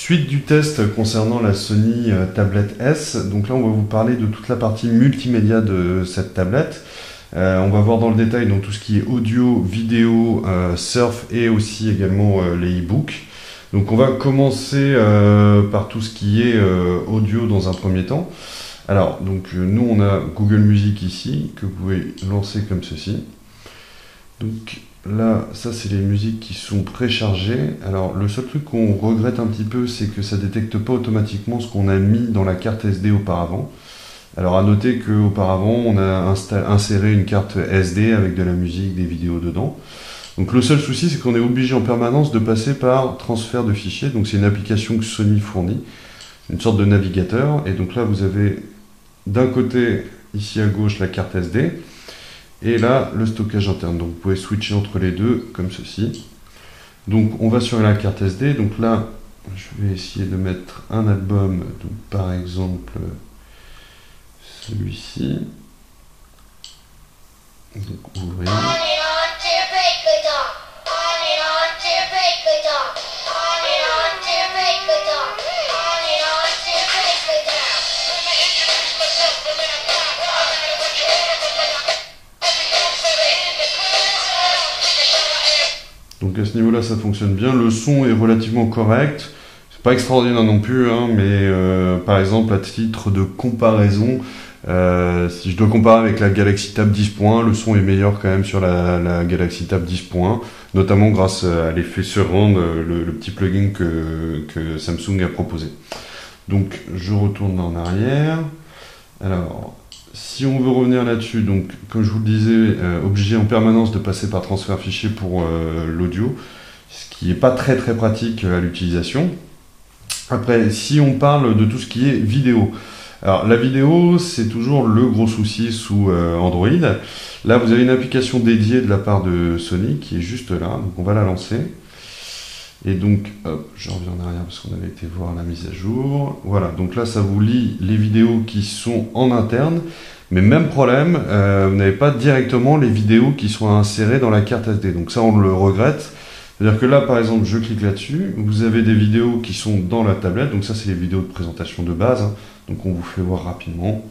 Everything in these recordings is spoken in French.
Suite du test concernant la Sony tablette S. Donc là, on va vous parler de toute la partie multimédia de cette tablette. On va voir dans le détail donc, tout ce qui est audio, vidéo, surf et aussi également les e-books. Donc on va commencer par tout ce qui est audio dans un premier temps. Alors, donc nous on a Google Music ici, que vous pouvez lancer comme ceci. Donc là, ça c'est les musiques qui sont préchargées. Alors le seul truc qu'on regrette un petit peu, c'est que ça ne détecte pas automatiquement ce qu'on a mis dans la carte SD auparavant. Alors à noter qu'auparavant, on a inséré une carte SD avec de la musique, des vidéos dedans. Donc le seul souci, c'est qu'on est obligé en permanence de passer par transfert de fichiers. Donc c'est une application que Sony fournit, une sorte de navigateur. Et donc là, vous avez d'un côté, ici à gauche, la carte SD. Et là, le stockage interne. Donc vous pouvez switcher entre les deux, comme ceci. Donc on va sur la carte SD. Donc là, je vais essayer de mettre un album. Donc par exemple, celui-ci. Donc ouvrir. Donc à ce niveau-là, ça fonctionne bien. Le son est relativement correct. C'est pas extraordinaire non plus, hein, mais par exemple, à titre de comparaison, si je dois comparer avec la Galaxy Tab 10.1, le son est meilleur quand même sur la Galaxy Tab 10.1, notamment grâce à l'effet surround, le petit plugin que Samsung a proposé. Donc je retourne en arrière. Alors, si on veut revenir là-dessus, donc comme je vous le disais, obligé en permanence de passer par transfert fichier pour l'audio, ce qui n'est pas très pratique à l'utilisation. Après, si on parle de tout ce qui est vidéo, alors la vidéo, c'est toujours le gros souci sous Android. Là, vous avez une application dédiée de la part de Sony qui est juste là, donc on va la lancer. Et donc, hop, je reviens en arrière parce qu'on avait été voir la mise à jour. Voilà, donc là, ça vous lit les vidéos qui sont en interne. Mais même problème, vous n'avez pas directement les vidéos qui sont insérées dans la carte SD. Donc ça, on le regrette. C'est-à-dire que là, par exemple, je clique là-dessus. Vous avez des vidéos qui sont dans la tablette. Donc ça, c'est les vidéos de présentation de base. Hein. Donc on vous fait voir rapidement.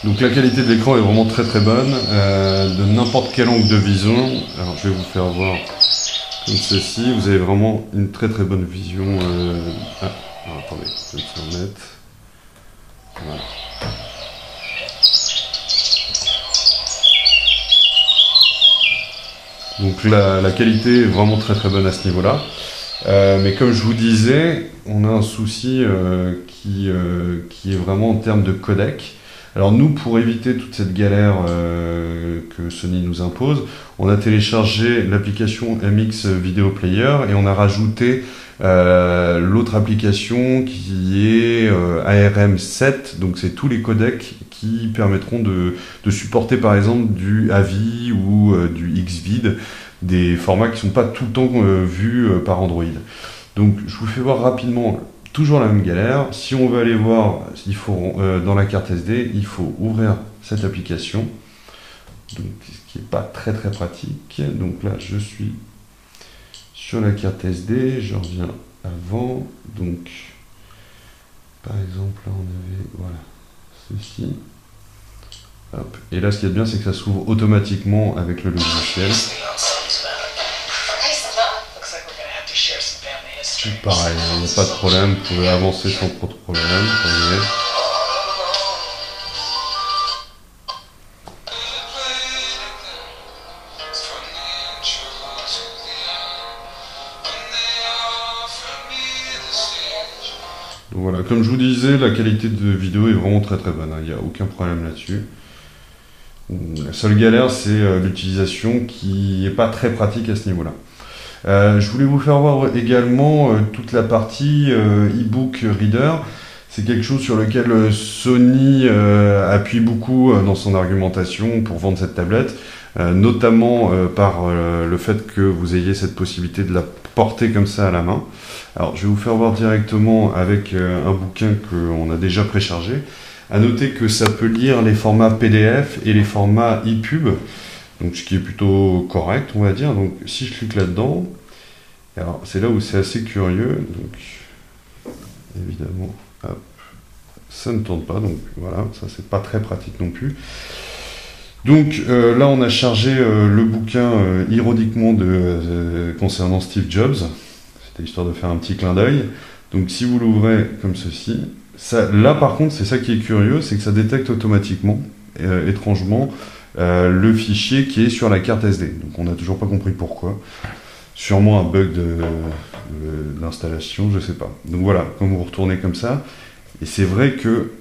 Donc la qualité de l'écran est vraiment très bonne, de n'importe quel angle de vision. Alors je vais vous faire voir comme ceci, vous avez vraiment une très bonne vision. Alors, attendez, je vais me remettre. Voilà. Donc la qualité est vraiment très bonne à ce niveau-là. Mais comme je vous disais, on a un souci qui est vraiment en termes de codec. Alors nous, pour éviter toute cette galère que Sony nous impose, on a téléchargé l'application MX Video Player et on a rajouté l'autre application qui est ARM7, donc c'est tous les codecs qui permettront de supporter par exemple du AVI ou du XVID, des formats qui ne sont pas tout le temps vus par Android. Donc je vous fais voir rapidement. Toujours la même galère. Si on veut aller voir, il faut, dans la carte SD, il faut ouvrir cette application, donc, ce qui n'est pas très pratique. Donc là, je suis sur la carte SD, je reviens avant. Donc, par exemple, là, on avait voilà, ceci. Hop. Et là, ce qui est bien, c'est que ça s'ouvre automatiquement avec le logiciel. Pareil, il n'y a pas de problème, vous pouvez avancer sans trop de problème. Donc voilà, comme je vous disais, la qualité de vidéo est vraiment très bonne, il n'y a aucun problème là-dessus. La seule galère, c'est l'utilisation qui n'est pas très pratique à ce niveau-là. Je voulais vous faire voir également toute la partie e-book reader. C'est quelque chose sur lequel Sony appuie beaucoup dans son argumentation pour vendre cette tablette, notamment par le fait que vous ayez cette possibilité de la porter comme ça à la main. Alors je vais vous faire voir directement avec un bouquin qu'on a déjà préchargé. À noter que ça peut lire les formats PDF et les formats EPUB. Donc ce qui est plutôt correct, on va dire. Donc si je clique là-dedans, alors c'est là où c'est assez curieux. Donc évidemment, hop, ça ne tourne pas. Donc voilà, ça c'est pas très pratique non plus. Donc là on a chargé le bouquin ironiquement concernant Steve Jobs. C'était histoire de faire un petit clin d'œil. Donc si vous l'ouvrez comme ceci, là par contre c'est ça qui est curieux, c'est que ça détecte automatiquement, étrangement, le fichier qui est sur la carte SD. Donc on n'a toujours pas compris pourquoi. Sûrement un bug d'installation, je sais pas. Donc voilà, quand vous retournez comme ça, et c'est vrai que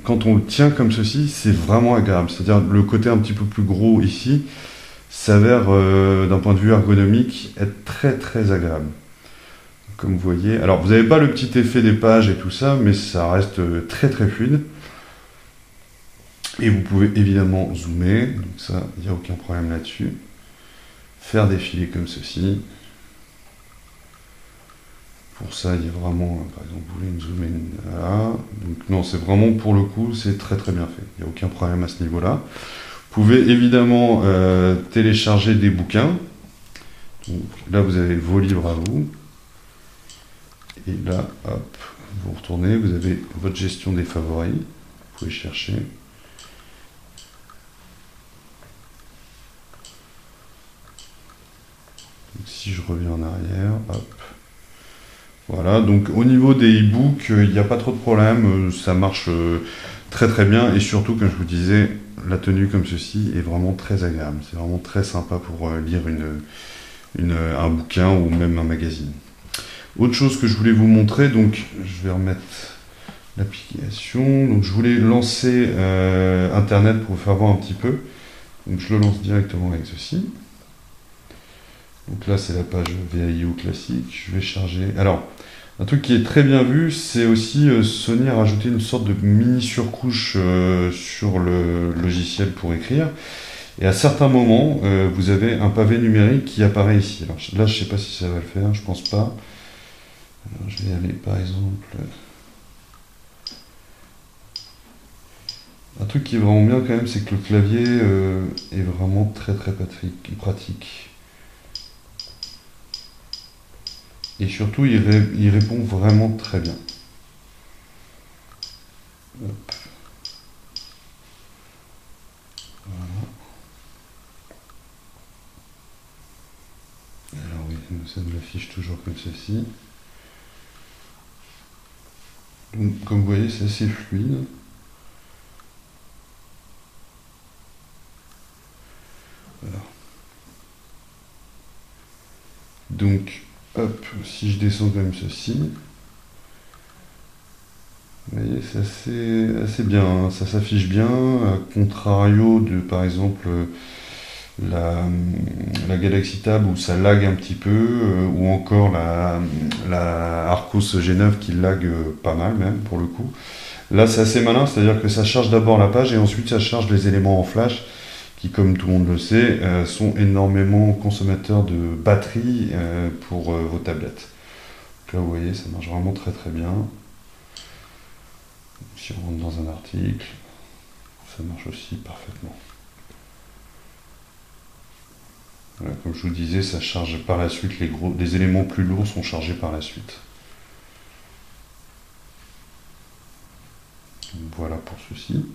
quand on le tient comme ceci, c'est vraiment agréable. C'est-à-dire le côté un petit peu plus gros ici s'avère d'un point de vue ergonomique être très très agréable. Comme vous voyez, alors vous n'avez pas le petit effet des pages et tout ça, mais ça reste très très fluide. Et vous pouvez évidemment zoomer, donc ça, il n'y a aucun problème là-dessus. Faire défiler comme ceci. Pour ça, il y a vraiment, par exemple, vous voulez une zoom in, là. Donc non, c'est vraiment, pour le coup, c'est très très bien fait. Il n'y a aucun problème à ce niveau-là. Vous pouvez évidemment télécharger des bouquins. Donc, là, vous avez vos livres à vous. Et là, hop, vous retournez, vous avez votre gestion des favoris. Vous pouvez chercher. Donc, si je reviens en arrière, hop. Voilà, donc au niveau des e-books, il n'y a pas trop de problème, ça marche très très bien. Et surtout, comme je vous disais, la tenue comme ceci est vraiment très agréable. C'est vraiment très sympa pour lire un bouquin ou même un magazine. Autre chose que je voulais vous montrer, donc je vais remettre l'application. Donc je voulais lancer Internet pour vous faire voir un petit peu. Donc je le lance directement avec ceci. Donc là c'est la page VAIO classique. Je vais charger. Alors un truc qui est très bien vu, c'est aussi Sony a rajouté une sorte de mini surcouche sur le logiciel pour écrire. Et à certains moments, vous avez un pavé numérique qui apparaît ici. Alors là, je ne sais pas si ça va le faire, je pense pas. Alors, je vais aller par exemple. Un truc qui est vraiment bien quand même, c'est que le clavier est vraiment très très pratique. Et surtout, il répond vraiment très bien. Hop. Voilà. Alors oui, ça me l'affiche toujours comme ceci. Donc, comme vous voyez, c'est assez fluide. Voilà. Donc, hop, si je descends comme ceci, vous voyez, c'est assez bien, hein, ça s'affiche bien, à contrario de, par exemple, la Galaxy Tab où ça lag un petit peu, ou encore la Arcos G9 qui lag pas mal même, pour le coup. Là, c'est assez malin, c'est-à-dire que ça charge d'abord la page et ensuite ça charge les éléments en flash qui, comme tout le monde le sait, sont énormément consommateurs de batterie pour vos tablettes. Donc là, vous voyez, ça marche vraiment très très bien. Si on rentre dans un article, ça marche aussi parfaitement. Voilà, comme je vous disais, ça charge par la suite, les éléments plus lourds sont chargés par la suite. Voilà pour ceci.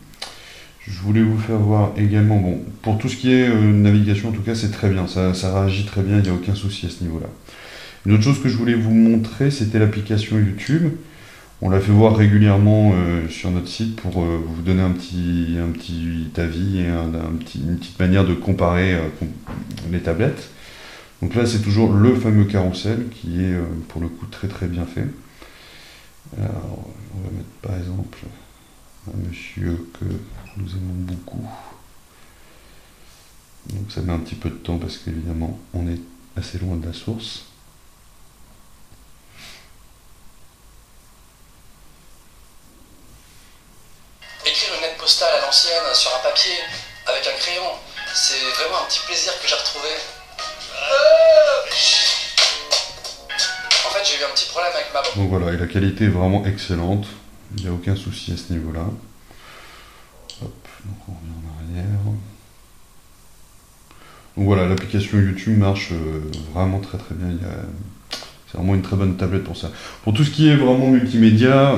Je voulais vous faire voir également, bon, pour tout ce qui est navigation, en tout cas, c'est très bien, ça réagit très bien, il n'y a aucun souci à ce niveau-là. Une autre chose que je voulais vous montrer, c'était l'application YouTube. On la fait voir régulièrement sur notre site pour vous donner un petit avis et une petite manière de comparer les tablettes. Donc là, c'est toujours le fameux carrousel qui est pour le coup très très bien fait. Alors, on va mettre par exemple un monsieur que nous aimons beaucoup. Donc ça met un petit peu de temps parce qu'évidemment, on est assez loin de la source. Écrire une lettre postale à l'ancienne sur un papier avec un crayon, c'est vraiment un petit plaisir que j'ai retrouvé. En fait, j'ai eu un petit problème avec ma... Donc voilà, et la qualité est vraiment excellente. Il n'y a aucun souci à ce niveau-là. Hop, donc on revient en arrière. Donc voilà, l'application YouTube marche vraiment très très bien. C'est vraiment une très bonne tablette pour ça. Pour tout ce qui est vraiment multimédia,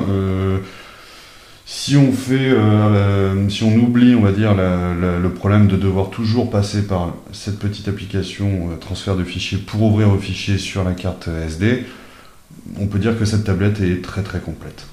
si on oublie, on va dire, le problème de devoir toujours passer par cette petite application transfert de fichiers pour ouvrir le fichier sur la carte SD, on peut dire que cette tablette est très très complète.